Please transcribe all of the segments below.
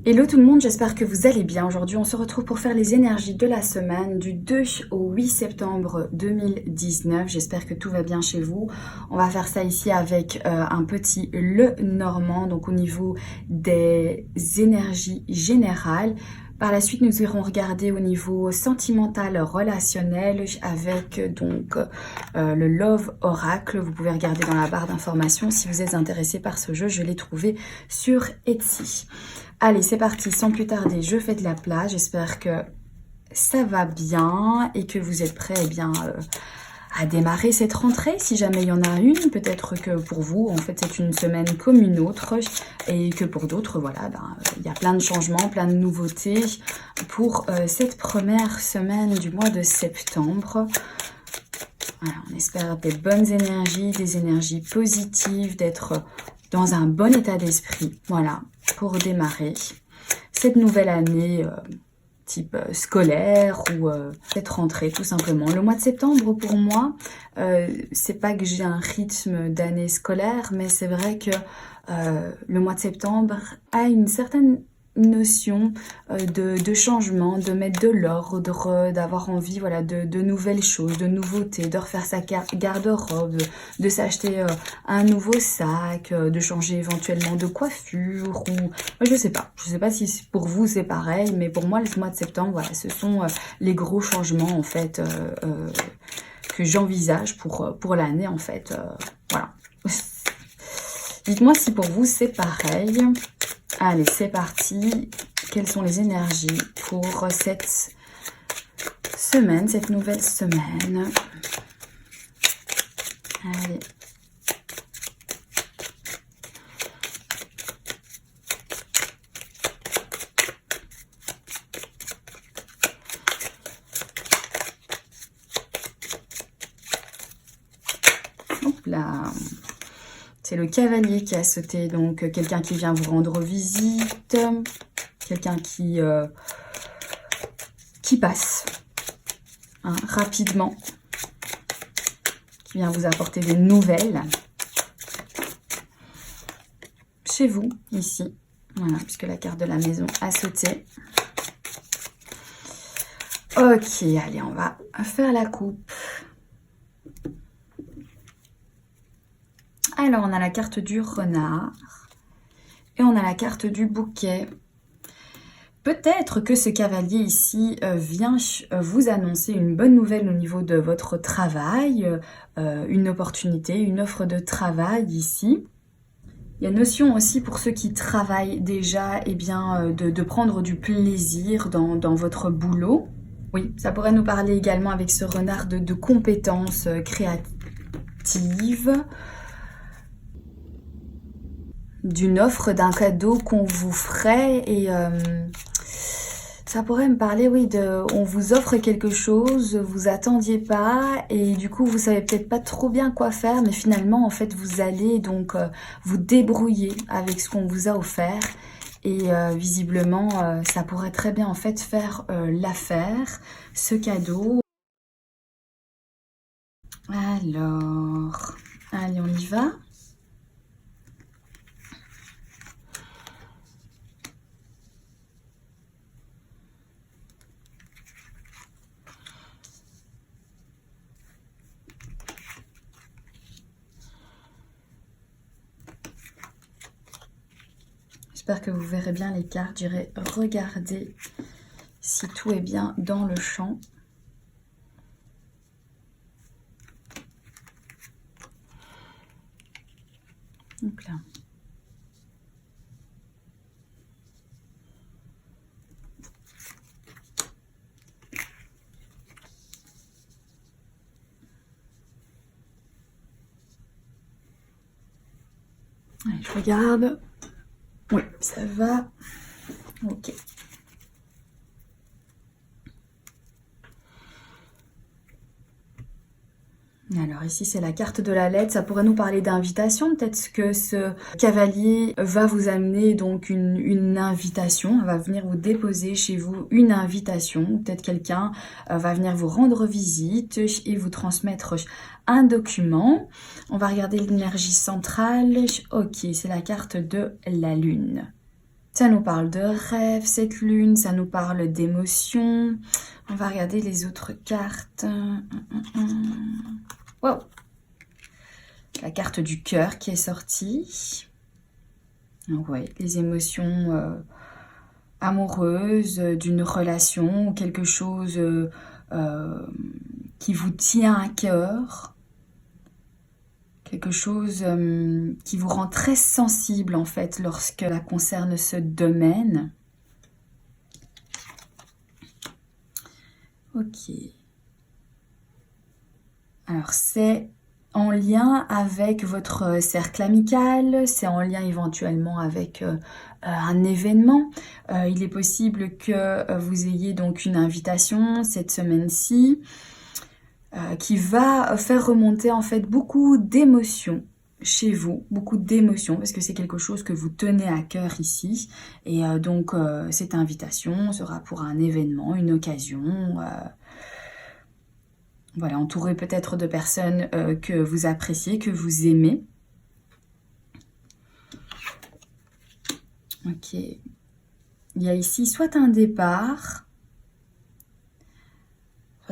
Hello tout le monde, j'espère que vous allez bien. Aujourd'hui, on se retrouve pour faire les énergies de la semaine du 2 au 8 septembre 2019. J'espère que tout va bien chez vous. On va faire ça ici avec un petit Le Normand, donc au niveau des énergies générales. Par la suite, nous irons regarder au niveau sentimental, relationnel, avec donc le Love Oracle. Vous pouvez regarder dans la barre d'informations si vous êtes intéressé par ce jeu. Je l'ai trouvé sur Etsy. Allez, c'est parti, sans plus tarder, je fais de la place. J'espère que ça va bien et que vous êtes prêts à démarrer cette rentrée, si jamais il y en a une. Peut-être que pour vous, en fait, c'est une semaine comme une autre et que pour d'autres, voilà, il y a plein de changements, plein de nouveautés pour cette première semaine du mois de septembre. Voilà, on espère des bonnes énergies, des énergies positives, d'être dans un bon état d'esprit, voilà, pour démarrer cette nouvelle année type scolaire ou cette rentrée tout simplement. Le mois de septembre pour moi, c'est pas que j'ai un rythme d'année scolaire, mais c'est vrai que le mois de septembre a une certaine notion de changement, de mettre de l'ordre, d'avoir envie, voilà, de nouvelles choses, de nouveautés, de refaire sa garde-robe, de s'acheter un nouveau sac, de changer éventuellement de coiffure ou je sais pas si pour vous c'est pareil, mais pour moi le mois de septembre, voilà, ce sont les gros changements en fait que j'envisage pour l'année en fait, voilà. Dites-moi si pour vous c'est pareil. Allez, c'est parti. Quelles sont les énergies pour cette semaine, cette nouvelle semaine? Allez. Hop là. C'est le cavalier qui a sauté, donc quelqu'un qui vient vous rendre visite, quelqu'un qui passe rapidement, qui vient vous apporter des nouvelles chez vous, ici. Voilà, puisque la carte de la maison a sauté. Ok, allez, on va faire la coupe. Alors, on a la carte du renard et on a la carte du bouquet. Peut-être que ce cavalier ici vient vous annoncer une bonne nouvelle au niveau de votre travail, une opportunité, une offre de travail ici. Il y a notion aussi pour ceux qui travaillent déjà, eh bien, de prendre du plaisir dans votre boulot. Oui, ça pourrait nous parler également avec ce renard de compétences créatives, d'une offre, d'un cadeau qu'on vous ferait et ça pourrait me parler, oui, on vous offre quelque chose, vous attendiez pas et du coup vous savez peut-être pas trop bien quoi faire, mais finalement en fait vous allez donc vous débrouiller avec ce qu'on vous a offert et visiblement ça pourrait très bien en fait faire l'affaire, ce cadeau. Alors, allez on y va. J'espère que vous verrez bien les cartes. J'irai regarder si tout est bien dans le champ. Donc là. Allez, je regarde. Oui, ça va. Ok. Alors ici c'est la carte de la lettre, ça pourrait nous parler d'invitation, peut-être que ce cavalier va vous amener donc une invitation, va venir vous déposer chez vous une invitation, peut-être quelqu'un va venir vous rendre visite et vous transmettre un document. On va regarder l'énergie centrale, ok, c'est la carte de la lune. Ça nous parle de rêve, cette lune, ça nous parle d'émotions. On va regarder les autres cartes. Wow. La carte du cœur qui est sortie. Donc oui, les émotions amoureuses d'une relation ou quelque chose qui vous tient à cœur. Quelque chose qui vous rend très sensible en fait lorsque la concerne ce domaine. Ok. Alors c'est en lien avec votre cercle amical, c'est en lien éventuellement avec un événement. Il est possible que vous ayez donc une invitation cette semaine-ci. Qui va faire remonter en fait beaucoup d'émotions chez vous, beaucoup d'émotions, parce que c'est quelque chose que vous tenez à cœur ici. Et donc, cette invitation sera pour un événement, une occasion. Voilà, entouré peut-être de personnes que vous appréciez, que vous aimez. Ok. Il y a ici soit un départ...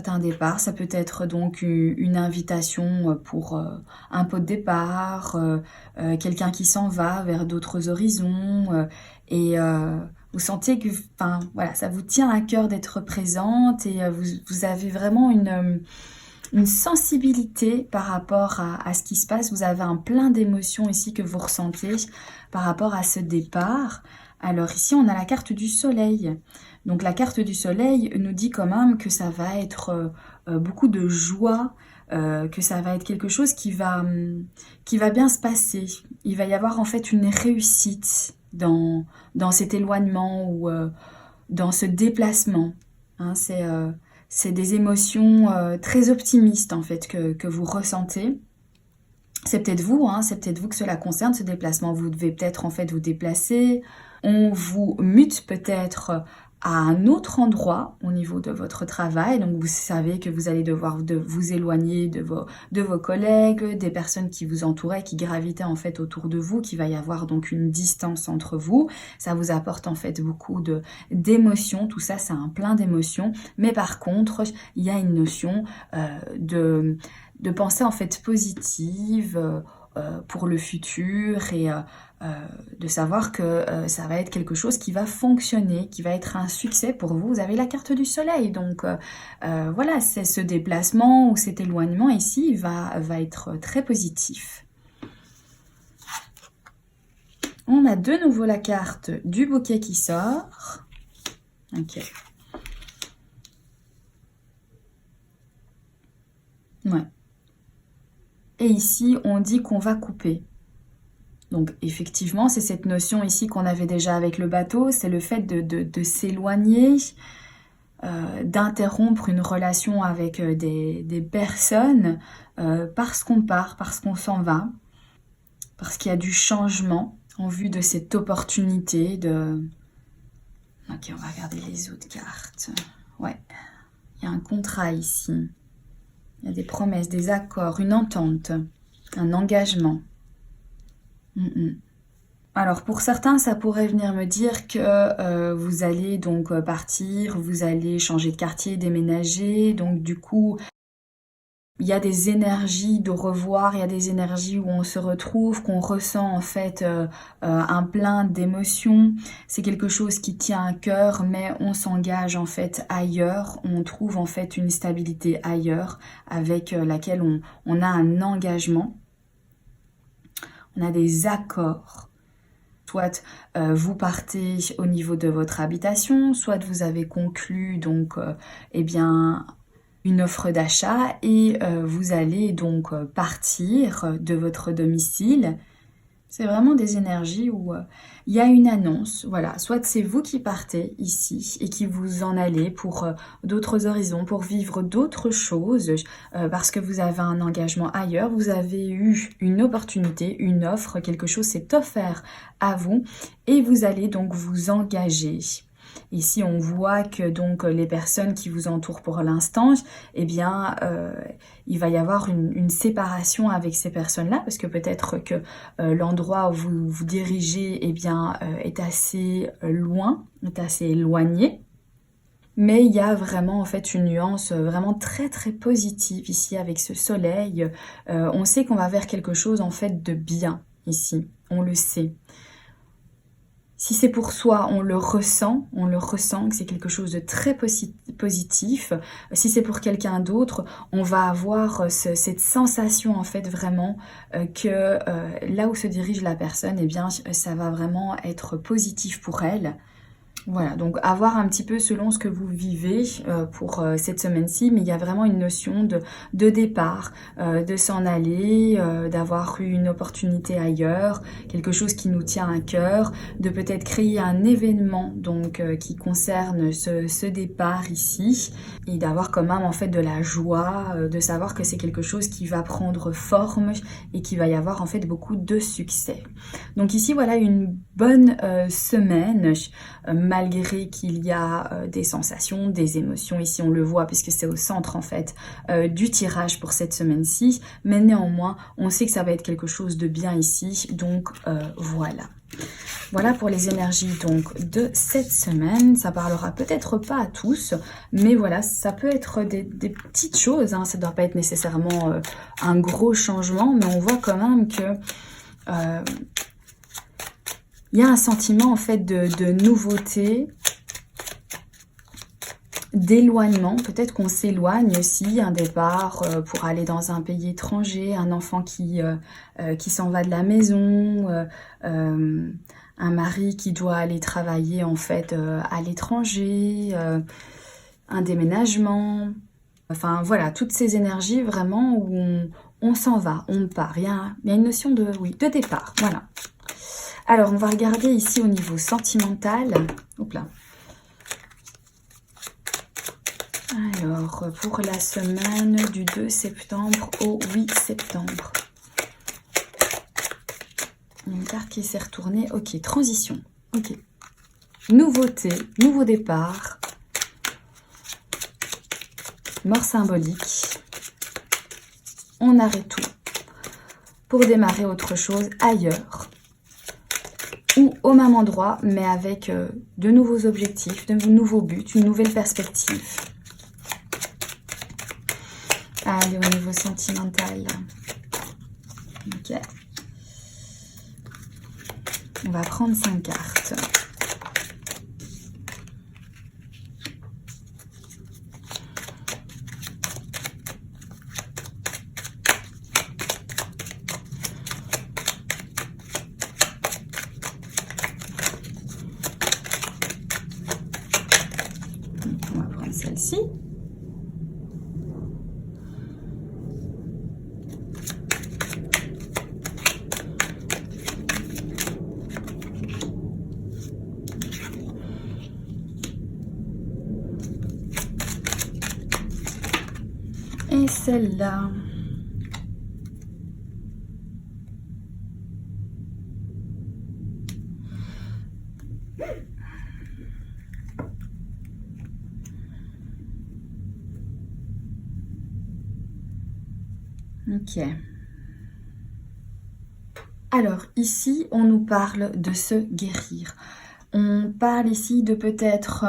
Un départ, ça peut être donc une invitation pour un pot de départ, quelqu'un qui s'en va vers d'autres horizons et vous sentez que voilà, ça vous tient à cœur d'être présente et vous avez vraiment une sensibilité par rapport à ce qui se passe. Vous avez un plein d'émotions ici que vous ressentez par rapport à ce départ. Alors ici, on a la carte du soleil. Donc la carte du soleil nous dit quand même que ça va être beaucoup de joie, que ça va être quelque chose qui va bien se passer. Il va y avoir en fait une réussite dans cet éloignement ou dans ce déplacement. Hein, c'est des émotions très optimistes en fait que vous ressentez. C'est peut-être vous, hein, c'est peut-être vous que cela concerne, ce déplacement. Vous devez peut-être en fait vous déplacer. On vous mute peut-être à un autre endroit au niveau de votre travail. Donc vous savez que vous allez devoir vous éloigner de vos collègues, des personnes qui vous entouraient, qui gravitaient en fait autour de vous, qu'il va y avoir donc une distance entre vous. Ça vous apporte en fait beaucoup d'émotions. Tout ça, c'est un plein d'émotions. Mais par contre, il y a une notion de pensée en fait positive pour le futur et de savoir que ça va être quelque chose qui va fonctionner, qui va être un succès pour vous. Vous avez la carte du soleil, donc voilà, c'est ce déplacement ou cet éloignement ici va être très positif. On a de nouveau la carte du bouquet qui sort. Ok. Ouais. Et ici, on dit qu'on va couper. Donc effectivement, c'est cette notion ici qu'on avait déjà avec le bateau, c'est le fait de s'éloigner, d'interrompre une relation avec des personnes parce qu'on part, parce qu'on s'en va, parce qu'il y a du changement en vue de cette opportunité de... Ok, on va regarder les autres cartes. Ouais, il y a un contrat ici. Il y a des promesses, des accords, une entente, un engagement. Alors pour certains, ça pourrait venir me dire que vous allez donc partir, vous allez changer de quartier, déménager. Donc du coup, il y a des énergies de revoir, il y a des énergies où on se retrouve, qu'on ressent en fait un plein d'émotions. C'est quelque chose qui tient à cœur, mais on s'engage en fait ailleurs. On trouve en fait une stabilité ailleurs avec laquelle on a un engagement. On a des accords. Soit vous partez au niveau de votre habitation, soit vous avez conclu donc une offre d'achat et vous allez donc partir de votre domicile. C'est vraiment des énergies où il y a une annonce, voilà, soit c'est vous qui partez ici et qui vous en allez pour d'autres horizons, pour vivre d'autres choses, parce que vous avez un engagement ailleurs, vous avez eu une opportunité, une offre, quelque chose s'est offert à vous et vous allez donc vous engager. Ici, on voit que donc les personnes qui vous entourent pour l'instant, eh bien, il va y avoir une séparation avec ces personnes-là, parce que peut-être que l'endroit où vous vous dirigez, eh bien, est assez loin, est assez éloigné. Mais il y a vraiment en fait une nuance vraiment très très positive ici avec ce soleil. On sait qu'on va vers quelque chose en fait de bien ici, on le sait. Si c'est pour soi, on le ressent que c'est quelque chose de très positif. Si c'est pour quelqu'un d'autre, on va avoir cette sensation en fait vraiment que là où se dirige la personne, eh bien ça va vraiment être positif pour elle. Voilà, donc à voir un petit peu selon ce que vous vivez pour cette semaine-ci, mais il y a vraiment une notion de départ, de s'en aller, d'avoir eu une opportunité ailleurs, quelque chose qui nous tient à cœur, de peut-être créer un événement donc qui concerne ce départ ici, et d'avoir quand même en fait de la joie, de savoir que c'est quelque chose qui va prendre forme et qu'il va y avoir en fait beaucoup de succès. Donc ici voilà une bonne semaine, malgré qu'il y a des sensations, des émotions. Ici, on le voit puisque c'est au centre en fait du tirage pour cette semaine-ci. Mais néanmoins, on sait que ça va être quelque chose de bien ici. Donc voilà. Voilà pour les énergies donc de cette semaine. Ça parlera peut-être pas à tous, mais voilà, ça peut être des petites choses. Hein. Ça ne doit pas être nécessairement un gros changement, mais on voit quand même que il y a un sentiment en fait de nouveauté, d'éloignement. Peut-être qu'on s'éloigne aussi, un départ pour aller dans un pays étranger, un enfant qui s'en va de la maison, un mari qui doit aller travailler en fait à l'étranger, un déménagement. Enfin voilà, toutes ces énergies vraiment où on s'en va, on part. Il y a une notion de départ, voilà. Alors, on va regarder ici au niveau sentimental. Oups là. Alors, pour la semaine du 2 septembre au 8 septembre. Une carte qui s'est retournée. Ok, transition. Ok. Nouveauté, nouveau départ. Mort symbolique. On arrête tout pour démarrer autre chose ailleurs. Ou au même endroit, mais avec de nouveaux objectifs, de nouveaux buts, une nouvelle perspective. Allez, au niveau sentimental. Ok. On va prendre 5 cartes. On va prendre celle-ci. Et celle-là. Ok. Alors, ici, on nous parle de se guérir. On parle ici de peut-être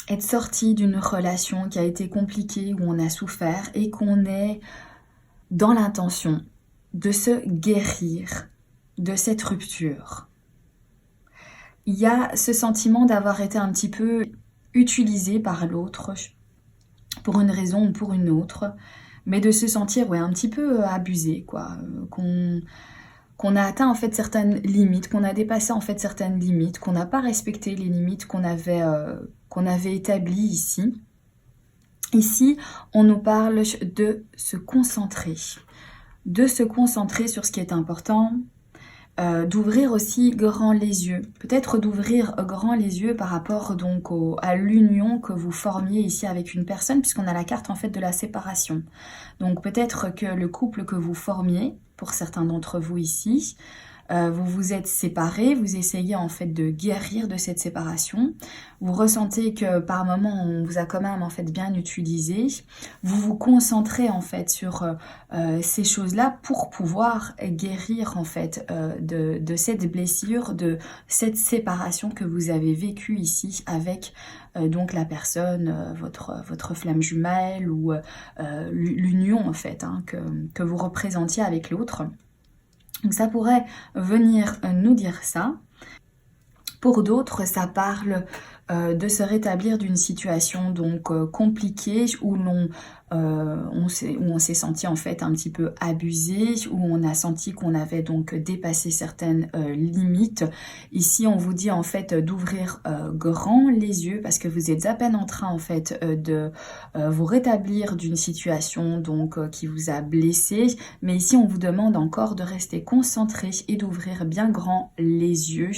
être sorti d'une relation qui a été compliquée, où on a souffert et qu'on est dans l'intention de se guérir de cette rupture. Il y a ce sentiment d'avoir été un petit peu utilisé par l'autre pour une raison ou pour une autre, mais de se sentir un petit peu abusé, quoi, qu'on a atteint en fait certaines limites, qu'on a dépassé en fait certaines limites, qu'on n'a pas respecté les limites qu'on avait établies ici. Ici, on nous parle de se concentrer sur ce qui est important, d'ouvrir aussi grand les yeux, peut-être d'ouvrir grand les yeux par rapport donc à l'union que vous formiez ici avec une personne, puisqu'on a la carte en fait de la séparation. Donc peut-être que le couple que vous formiez, pour certains d'entre vous ici, vous vous êtes séparés, vous essayez en fait de guérir de cette séparation. Vous ressentez que par moment on vous a quand même en fait bien utilisé. Vous vous concentrez en fait sur ces choses-là pour pouvoir guérir en fait de cette blessure, de cette séparation que vous avez vécue ici avec donc la personne, votre flamme jumelle ou l'union en fait que vous représentiez avec l'autre. Donc ça pourrait venir nous dire ça. Pour d'autres, ça parle de se rétablir d'une situation donc compliquée où on s'est senti en fait un petit peu abusé, où on a senti qu'on avait donc dépassé certaines limites. Ici, on vous dit en fait d'ouvrir grand les yeux parce que vous êtes à peine en train en fait de vous rétablir d'une situation donc qui vous a blessé. Mais ici, on vous demande encore de rester concentré et d'ouvrir bien grand les yeux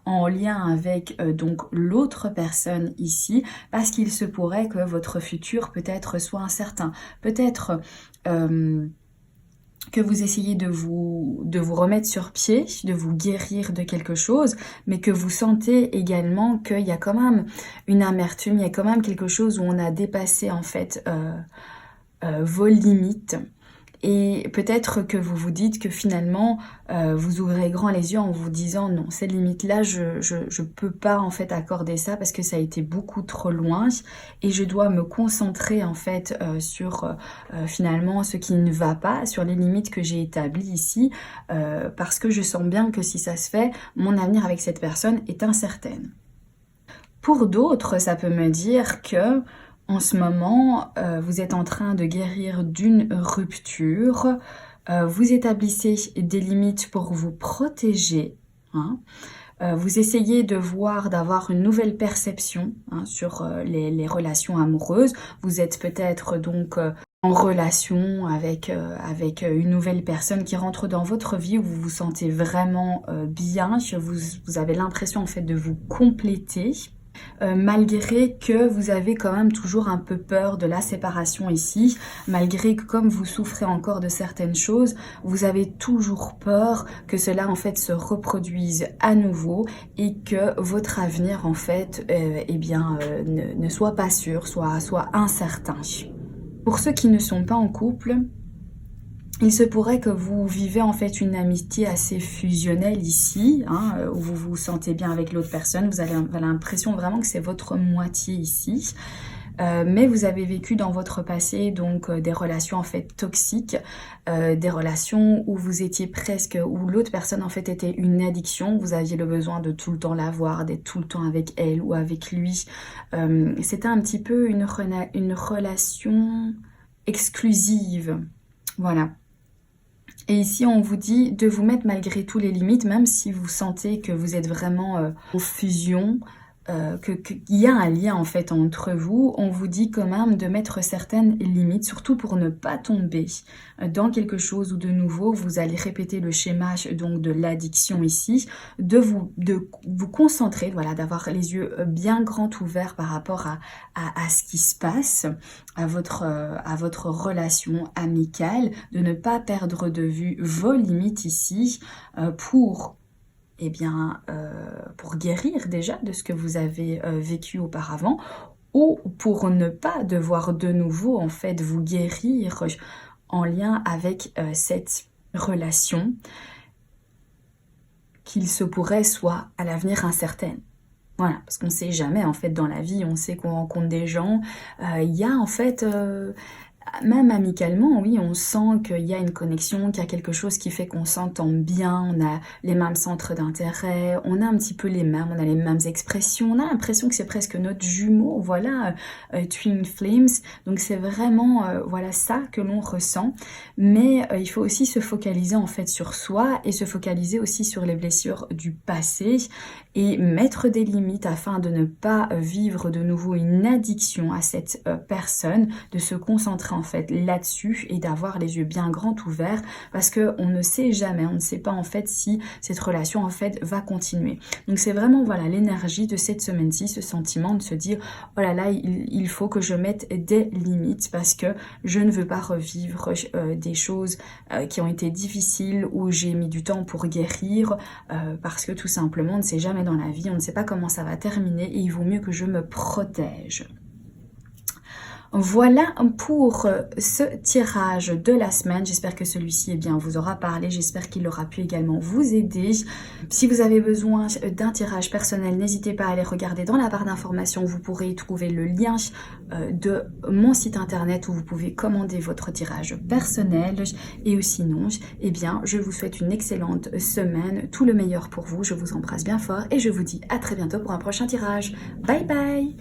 en lien avec donc l'autre personne ici, parce qu'il se pourrait que votre futur peut-être soit incertain. Peut-être que vous essayez de vous remettre sur pied, de vous guérir de quelque chose, mais que vous sentez également qu'il y a quand même une amertume, il y a quand même quelque chose où on a dépassé en fait vos limites. Et peut-être que vous vous dites que finalement, vous ouvrez grand les yeux en vous disant non, ces limites-là, je peux pas en fait accorder ça parce que ça a été beaucoup trop loin et je dois me concentrer en fait sur finalement ce qui ne va pas, sur les limites que j'ai établies ici, parce que je sens bien que si ça se fait, mon avenir avec cette personne est incertaine. Pour d'autres, ça peut me dire que en ce moment, vous êtes en train de guérir d'une rupture, vous établissez des limites pour vous protéger, hein. Vous essayez de voir, d'avoir une nouvelle perception sur les relations amoureuses. Vous êtes peut-être donc en relation avec une nouvelle personne qui rentre dans votre vie où vous vous sentez vraiment bien, vous avez l'impression en fait de vous compléter. Malgré que vous avez quand même toujours un peu peur de la séparation ici, malgré que comme vous souffrez encore de certaines choses, vous avez toujours peur que cela en fait se reproduise à nouveau et que votre avenir en fait ne soit pas sûr, soit incertain. Pour ceux qui ne sont pas en couple, il se pourrait que vous vivez en fait une amitié assez fusionnelle ici, où vous vous sentez bien avec l'autre personne, vous avez l'impression vraiment que c'est votre moitié ici. Mais vous avez vécu dans votre passé donc des relations en fait toxiques, des relations où vous étiez presque, où l'autre personne en fait était une addiction, vous aviez le besoin de tout le temps la voir, d'être tout le temps avec elle ou avec lui. C'était un petit peu une relation exclusive, voilà. Et ici, on vous dit de vous mettre malgré tout les limites, même si vous sentez que vous êtes vraiment en fusion, qu'il y a un lien en fait entre vous. On vous dit quand même de mettre certaines limites, surtout pour ne pas tomber dans quelque chose où de nouveau vous allez répéter le schéma donc de l'addiction ici, de vous concentrer, voilà, d'avoir les yeux bien grands ouverts par rapport à ce qui se passe, à votre relation amicale, de ne pas perdre de vue vos limites ici pour guérir déjà de ce que vous avez vécu auparavant, ou pour ne pas devoir de nouveau en fait vous guérir en lien avec cette relation qu'il se pourrait soit à l'avenir incertaine. Voilà, parce qu'on ne sait jamais en fait dans la vie, on sait qu'on rencontre des gens, il y a en fait même amicalement, oui, on sent qu'il y a une connexion, qu'il y a quelque chose qui fait qu'on s'entend bien, on a les mêmes centres d'intérêt, on a un petit peu les mêmes, on a les mêmes expressions, on a l'impression que c'est presque notre jumeau, voilà, Twin Flames, donc c'est vraiment, voilà, ça que l'on ressent, mais il faut aussi se focaliser en fait sur soi et se focaliser aussi sur les blessures du passé et mettre des limites afin de ne pas vivre de nouveau une addiction à cette personne, de se concentrer mettre en fait là-dessus et d'avoir les yeux bien grands ouverts parce que on ne sait jamais, on ne sait pas en fait si cette relation en fait va continuer. Donc c'est vraiment voilà l'énergie de cette semaine-ci, ce sentiment de se dire oh là là, il faut que je mette des limites parce que je ne veux pas revivre des choses qui ont été difficiles où j'ai mis du temps pour guérir parce que tout simplement on ne sait jamais dans la vie, on ne sait pas comment ça va terminer et il vaut mieux que je me protège. Voilà pour ce tirage de la semaine. J'espère que celui-ci vous aura parlé. J'espère qu'il aura pu également vous aider. Si vous avez besoin d'un tirage personnel, n'hésitez pas à aller regarder dans la barre d'informations. Vous pourrez y trouver le lien de mon site internet où vous pouvez commander votre tirage personnel. Et sinon, je vous souhaite une excellente semaine. Tout le meilleur pour vous. Je vous embrasse bien fort et je vous dis à très bientôt pour un prochain tirage. Bye bye!